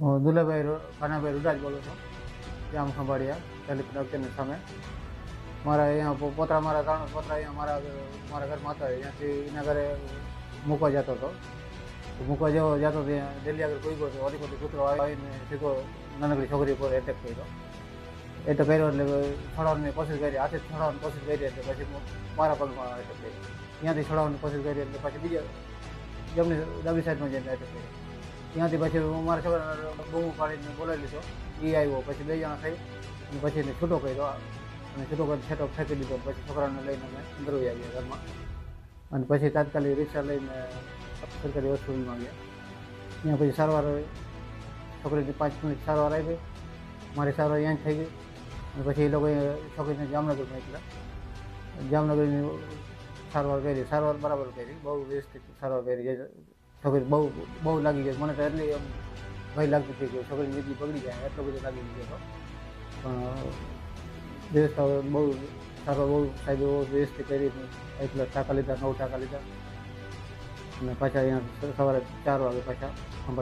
હું દુલાભાઈ કાનાભાઈ રૂડાજ બોલું છું, જામ ખંભાળિયા દલિત ડૉક્ટરની સામે. મારા અહીંયા પોતરા મારા ત્રણ પોતરા અહીંયા મારા ઘરમાં હતા. અહીંયાથી એના ઘરે મૂકવા જતો હતો. મૂકવા જતો ત્યાં દિલ્હી આગળ કોઈ ગયો તો વળી કૂતરો આવીને સીધો નાનકડી છોકરી પર એટેક કર્યો. એટેક કર્યો એટલે છોડાવવાની કોશિશ કરી, હાથે છોડાવવાની કોશિશ કરી એટલે પછી મારા પગમાં એટેક કર્યો. ત્યાંથી છોડાવવાની કોશિશ કરી એટલે પછી બીજા જમણી ડાબી સાઈડમાં જઈને એટેક કર્યો. ત્યાંથી પછી હું મારા છોકરાને બૂમો પાડીને બોલાવી લીધો. એ આવ્યો, પછી 2 જણા થઈ અને પછી એને છૂટો કર્યો અને છૂટો કરી છેટો ફેંકી દીધો. પછી છોકરાને લઈને અમે અંદર આવ્યા ઘરમાં અને પછી તાત્કાલિક રિક્ષા લઈને સરકારી હોસ્પિટલમાં ગયા. ત્યાં પછી સારવાર છોકરીની 5 મિનિટ સારવાર આવી. મારી સારવાર અહીંયા જ થઈ ગઈ અને પછી એ લોકોએ છોકરીને જામનગર મોકલ્યા. જામનગરની સારવાર કરી, સારવાર બરાબર કરી, બહુ વ્યવસ્થિત સારવાર કરી. છોકરી બહુ લાગી ગઈ. મને તો એટલી ભય લાગતી હતી કે છોકરીની જિંદગી બગડી જાય, એટલો બધો લાગી ગયો હતો. પણ વ્યવસ્થા બહુ સારવાર બહુ સાહેબ બહુ વ્યવસ્થિત કરી. 1 લાખ ટાંકા લીધા, 9 ટાંકા લીધા અને પાછા અહીંયા સવારે 4 વાગે પાછા